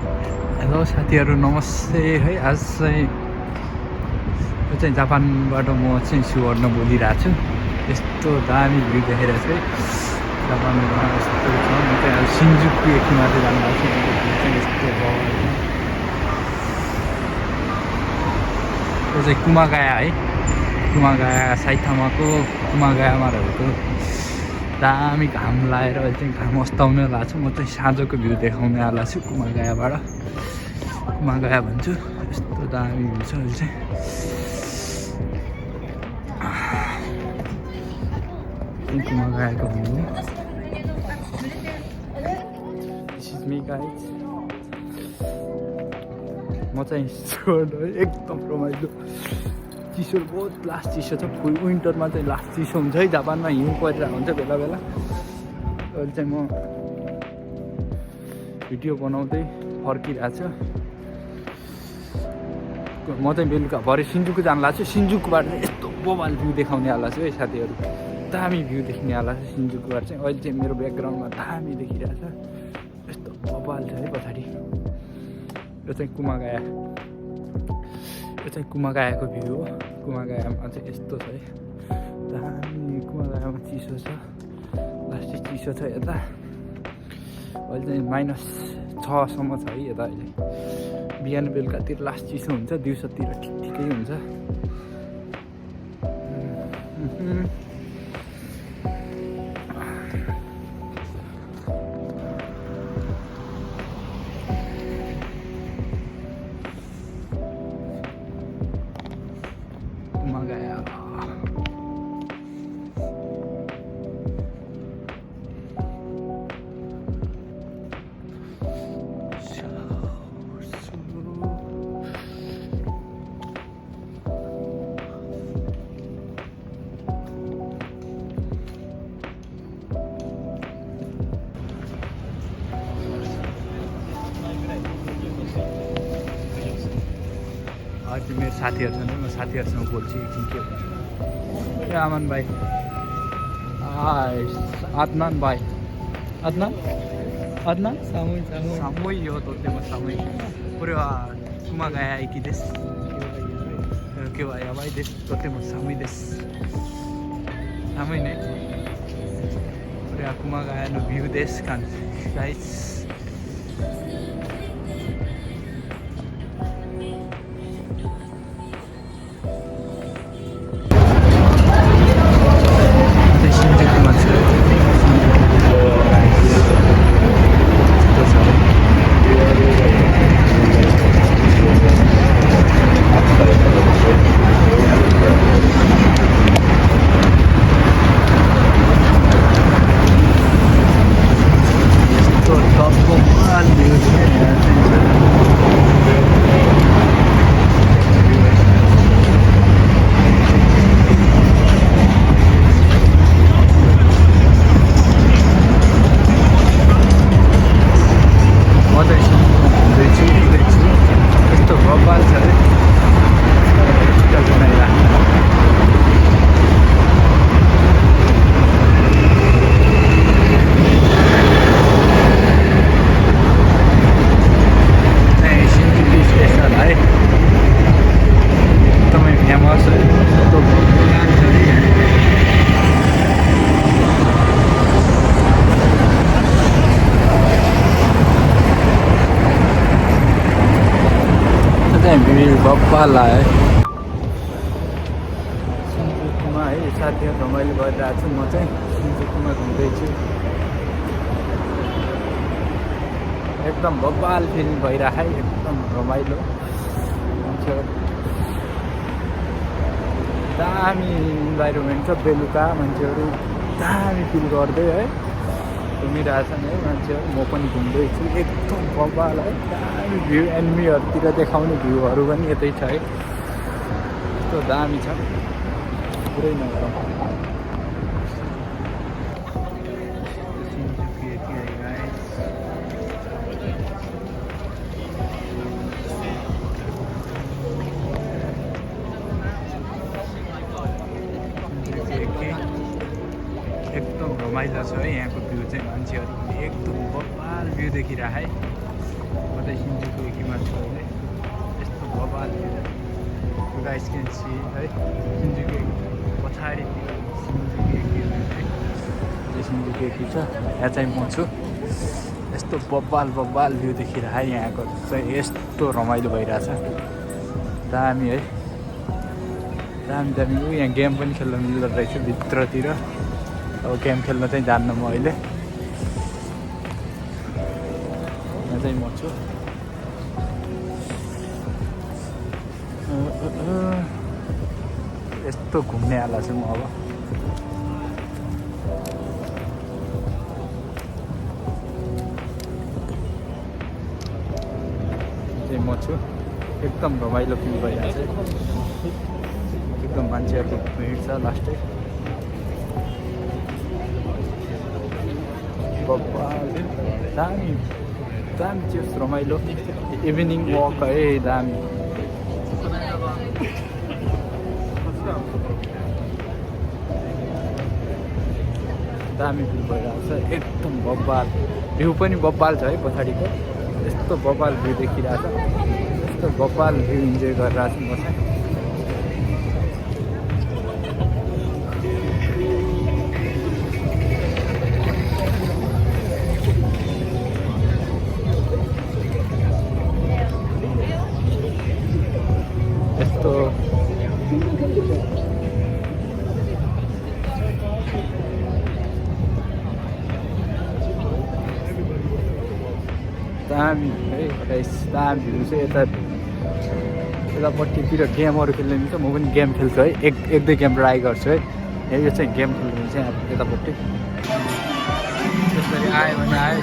Hello साथीहरू नमस्ते है। आज चाहिँ यो चाहिँ जापानबाट म चाहिँ सुवर्ण बोलिरहेको छु। यस्तो दामी भ्यू देखाइरहेको छु है जापानमा। यस्तो छ म चाहिँ आज सिन्जुकु एकीमाथि जानु भएको छु। यस्तो यो चाहिँ कुमागाया है, कुमागाया साइथामाको कुमागायामा रहेको दामी घाम लाएर अहिले चाहिँ घाम अस्ताउन लागेको छु। म चाहिँ साँझको भ्यू देखाउन आएको छु कुमागायाबाट। कुमागाया भन्छु, यस्तो दामी भ्यू छ अहिले चाहिँ। कुमागायाको भ्यू हो। This is me guys. म चाहिँ एकदम रमाइलो। चिसो बहुत लास्ट चिसो छ। फुल विन्टरमा चाहिँ लास्ट चिसो हुन्छ है जापानमा। हिउँ परिरहेको हुन्छ बेला बेला। अहिले चाहिँ म भिडियो बनाउँदै फर्किरहेको छु। म चाहिँ बेलुका भरे सिन्जुकु जानु लाग्छु। सिन्जुकुबाट चाहिँ यस्तो बवाल भ्यू देखाउने आला छु है साथीहरू। दामी भ्यू देख्ने आला छ सिन्जुकुबाट चाहिँ। अहिले चाहिँ मेरो ब्याकग्राउन्डमा दामी देखिरहेछ। यस्तो बवाल छ है पछाडि। यो चाहिँ कुमागाया, यो चाहिँ कुमागायाको भ्यू हो। कुमागायामा चाहिँ यस्तो छ है दामी। कुमागायामा चिसो छ, लास्टै चिसो छ यता। अहिले चाहिँ -6सम्म छ है यता। अहिले बिहान बेलुकातिर लास्ट चिसो हुन्छ, दिउँसोतिर ठिकै हुन्छ। कुमागाया अहिले मेरो साथीहरू छन्, म साथीहरूसँग बोल्छु एकछिन। के हो आमान भाइ, अदनान भाइ, अदनान अदनान सामुई हो तो सामुई पुरो कुमागाया एकी देश के भयो भाइ देश तो सामुई देश सामुई नै पुरो कुमागाया नो भ्यू देश कान गाइस। बप्पाला है सिन्जुकुमा है साथीहरू रमाइलो गरिरहेको छु। म चाहिँ सिन्जुकुमा घुम्दैछु। एकदम बब्बाल फिलिङ भइरहेको है, एकदम रमाइलो। मान्छेहरू दामी इन्भाइरोमेन्ट छ। बेलुका मान्छेहरू दामी फिल गर्दै है घुमिरहेछन् है मान्छेहरू। म पनि घुम्दैछु, एकदम बब्बाल है। दामी भ्यू एनिमीहरूतिर देखाउने भ्यूहरू पनि यतै छ है। यस्तो दामी छ पुरै नगरौँ। एकदम रमाइलो छ है यहाँको भ्यू चाहिँ। मान्छेहरू एकदम बब्बाल भ्यू देखिरहेको है। म चाहिँ बबाल You guys can see है सिन्जुकी पछाडि सिन्जुकी छ यहाँ चाहिँ म छु यस्तो बब्बाल भ्यू देखिरहेको है यहाँको चाहिँ यस्तो रमाइलो भइरहेछ दामी है दामी यहाँ गेम पनि खेल्न मिल्दो रहेछ भित्रतिर अब गेम खेल्न चाहिँ जान्न म अहिले यहाँ चाहिँ म छु यस्तो घुम्ने आला छु म अब म छु एकदम रमाइलो फिल भइरहेछ एकदम मान्छेहरूको भिड छ लास्टै दामी चाहिँ रमाइलो इभिनिङ वक है दामी फिल भइरहेछ एकदम बब्बाल भ्यू पनि बब्बाल छ है पछाडिको यस्तो बब्बाल भ्यू देखिरहेछ यस्तो बब्बाल भ्यू इन्जोय गरिरहेको छु म चाहिँ यस्तो दामी है दामी भ्यू चाहिँ यतापट्टितिर गेमहरू खेल्ने मिल्छ म पनि गेम खेल्छु है एक दुई गेम ट्राई गर्छु है यो चाहिँ गेम खेल्नु चाहिँ अब यतापट्टि त्यसरी आयो भने आयो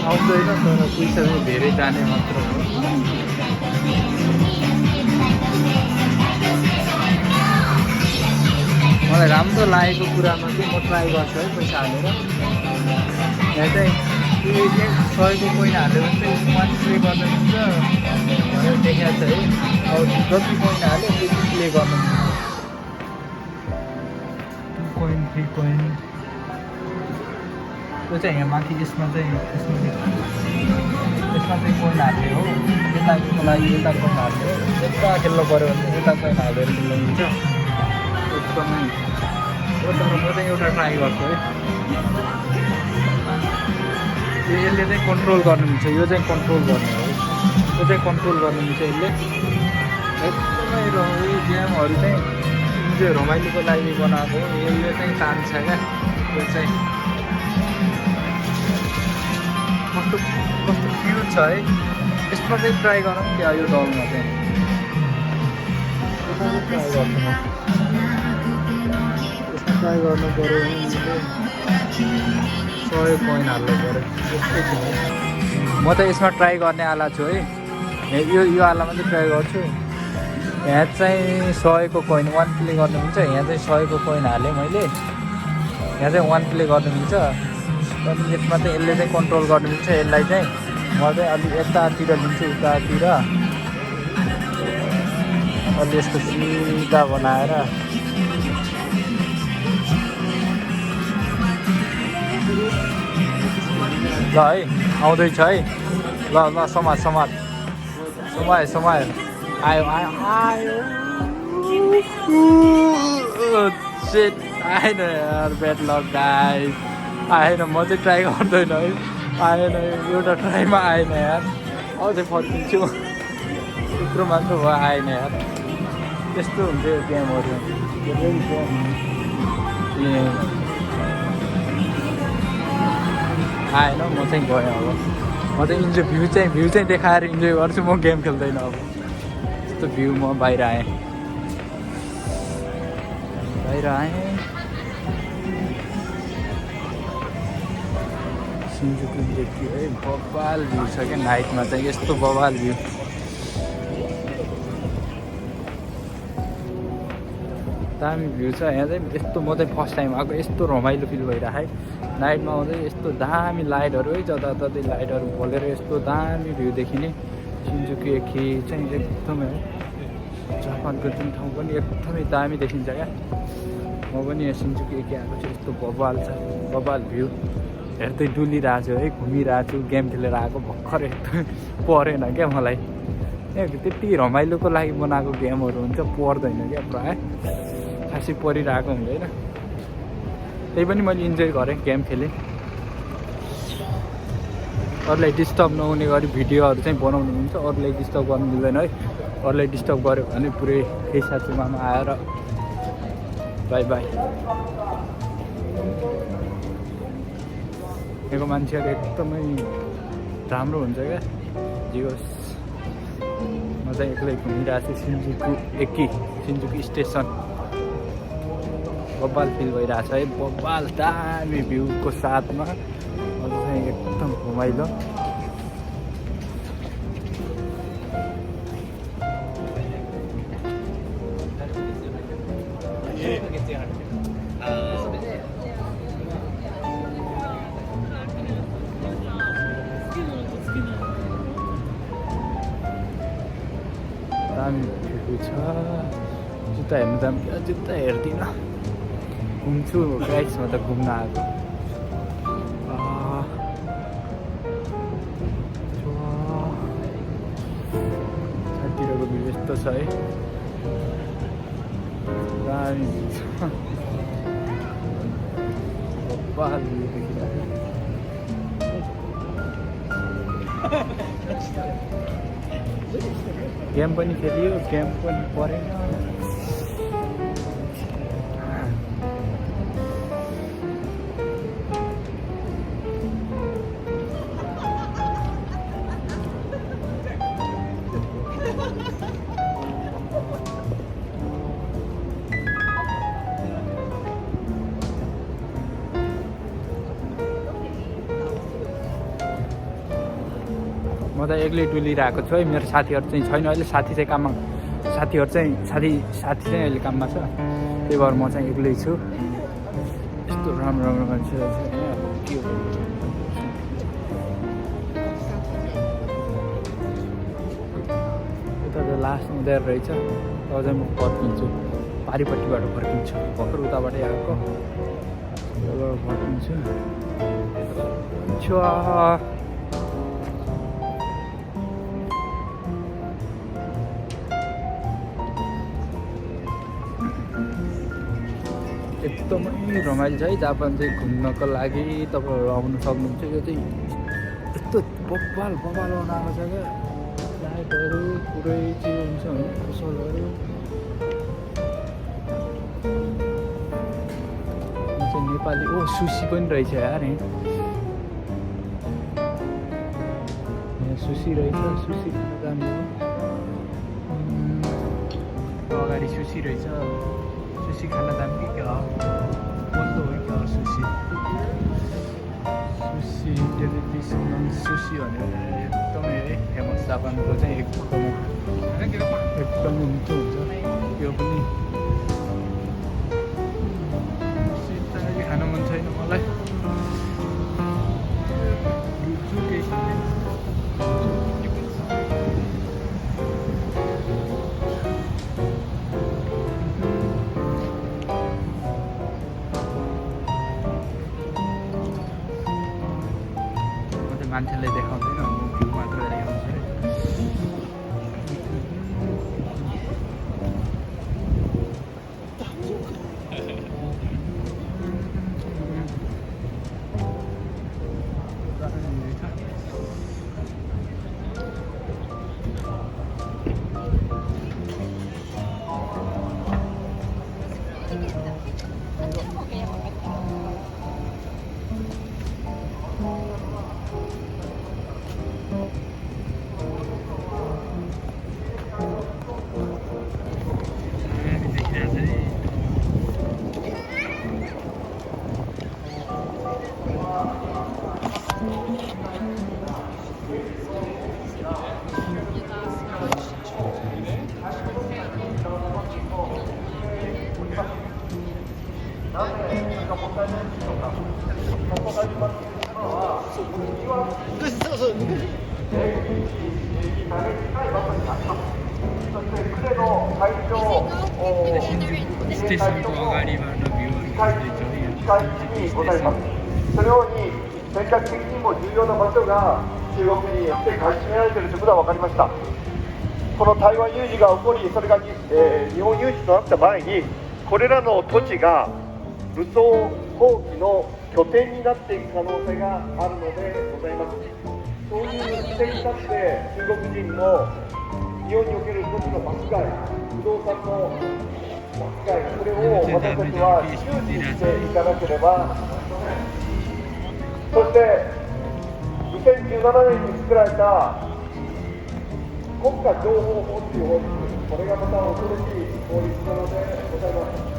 आउँदैन तर पैसा चाहिँ धेरै जाने मात्र हो मलाई राम्रो लागेको कुरामा चाहिँ म ट्राई गर्छु है पैसा हालेर यहाँ चाहिँ 100को कोइन हाल्यो भने चाहिँ 1 प्ले गर्नु मिल्छ भनेर देखाएको छ है अब जति कोइन हाल्यो त्यति प्ले गर्नु मिल्छ 2 कोइन 3 कोइन त्यो चाहिँ यहाँ माथि यसमा चाहिँ कोइन हाल्ने हो यताको लागि यता कोइन हाल्ने हो यता खेल्नु पऱ्यो भने यता कोइन हालेर खेल्नु मिल्छ एकदमै म चाहिँ एउटा ट्राई गर्छु है यसले चाहिँ कन्ट्रोल गर्नु मिल्छ यो चाहिँ कन्ट्रोल गर्ने हो यो चाहिँ कन्ट्रोल गर्नु मिल्छ यसले एकदमै यो गेमहरू चाहिँ इन्जोय रमाइलोको लागि बनाएको हो यो चाहिँ चान्स छ क्या यो चाहिँ कस्तो क्युट छ है यसमा चाहिँ ट्राई गरौँ क्या यो डलमा चाहिँ ट्राई गर्छु म ट्राई गर्नु पऱ्यो भने 100 कोइन हाल्नु पऱ्यो त्यस्तै छ म त यसमा ट्राई गर्ने आला छु है यो आलामा चाहिँ ट्राई गर्छु यहाँ चाहिँ 100 को कोइन 1 प्ले गर्नु मिल्छ यहाँ चाहिँ 100 को कोइन हालेँ मैले यहाँ चाहिँ 1 प्ले गर्नु मिल्छ अनि यसमा चाहिँ यसले चाहिँ कन्ट्रोल गर्नु मिल्छ यसलाई चाहिँ म चाहिँ अलि यतातिर लिन्छु उतातिर अलि यस्तो सिधा बनाएर ल है आउँदैछ है ल समाज आयो आएन यार ब्याड लक गाइस आएन म चाहिँ ट्राई गर्दैन है आएन एउटा ट्राईमा आएन यार अझै फर्किन्छु त्यत्रो मात्र भयो आएन यार त्यस्तो हुन्छ यो गेमहरू आएन म चाहिँ गएँ अब म चाहिँ भ्यू चाहिँ देखाएर इन्जोय गर्छु म गेम खेल्दैन अब यस्तो भ्यू म बाहिर आएँ सिन्जुकु देखियो है बबाल भ्यू छ क्या नाइटमा चाहिँ यस्तो बबाल भ्यू दामी भ्यू छ यहाँ चाहिँ यस्तो म चाहिँ फर्स्ट टाइम आएको यस्तो रमाइलो फिल भइरहेको है नाइटमा आउँदै यस्तो दामी लाइटहरू है जताततै लाइटहरू खोलेर यस्तो दामी भ्यू देखिने सिन्जुकु एकी चाहिँ एकदमै जापानको जुन ठाउँ पनि एकदमै दामी देखिन्छ क्या म पनि यहाँ सिन्जुकु एकी आएको छु यस्तो बबाल छ बबाल भ्यू हेर्दै डुलिरहेको छु है, घुमिरहेको छु, गेम खेलेर आएको भर्खर एकदमै परेन क्या मलाई। त्यति रमाइलोको लागि बनाएको गेमहरू हुन्छ, पर्दैन क्या प्रायः, खासै परिरहेको हुँदैन। त्यही पनि मैले इन्जोय गरेँ, गेम खेलेँ। अरूलाई डिस्टर्ब नहुने गरी भिडियोहरू चाहिँ बनाउनु हुन्छ, अरूलाई डिस्टर्ब गर्नु मिल्दैन है। अरूलाई डिस्टर्ब गऱ्यो भने पुरै केही साथीमामा आएर बाई बाई। यहाँको मान्छेहरू एकदमै राम्रो हुन्छ क्या। जे होस्, म चाहिँ एक्लै घुमिरहेको छु सिन्जुकु स्टेसन। बब्बाल फिल भइरहेछ है, बब्बाल दामी भ्यूको साथमा अझ चाहिँ एकदम रमाइलो। दामी भ्यू छ। जुत्ता हेर्नु दामी, जुत्ता हेर्दिनँ, घुम्छु गाइस, म त घुम्न आएको। छातीको भ्यू यस्तो छ है, दामी भ्यू छ, बब्बाल भ्यू देखिरहेको। गेम पनि खेलियो, गेम पनि परेन। म त एक्लै डुलिरहेको छु है, मेरो साथीहरू चाहिँ छैन अहिले। साथीहरू चाहिँ अहिले काममा छ, त्यही भएर म चाहिँ एक्लै छु। यस्तो राम्रो राम्रो मान्छेहरू छ यहाँ, के हो यता त लास्ट हुँदै रहेछ। तब चाहिँ म फर्किन्छु, पारिपट्टिबाट फर्किन्छु, भर्खर उताबाटै आएको, त्यहाँबाट फर्किन्छु। एकदमै रमाइलो छ है जापान चाहिँ घुम्नको लागि। तपाईँहरू आउनु सक्नुहुन्छ। यो चाहिँ यस्तो बब्बाल बनाएको छ क्या, लाइटहरू पुरै चाहिँ हुन्छ होइन, पसलहरू। यो चाहिँ नेपाली, ओ सुसी पनि रहेछ यार, यहाँ सुसी रहेछ, सुसी खान जानु हो। अगाडि सुसी रहेछ, सुसी खाना दाम कि क्या हो, बन्द हो क्या हो सुसी ट्रेडिसनल सुसी भनेर एकदमै है फेमस जापानको चाहिँ एकदमै मिठो हुन्छ। यो पनि सुसी खान मन छैन मलाई, केही छैन। मान्छेले देखाउँदैन, म भ्यू मात्र देखाउँछु है। स्टेसनको अगाडिबाट भ्यूहरू देख्दैछौँ। 戦略的にも重要な場所が中国によって買い占められているということが分かりました。この台湾有事が起こり、それが日本有事となった場合に、これらの土地が武装蜂起の拠点になっていく可能性があるのでございます。そういう視点に立って中国人の日本における土地の爆買い、不動産の爆買い、これを私たちは注視していかなければなりません。そして2017年に作られた国家情報法という法律、これがまた恐ろしい法律なのでございます。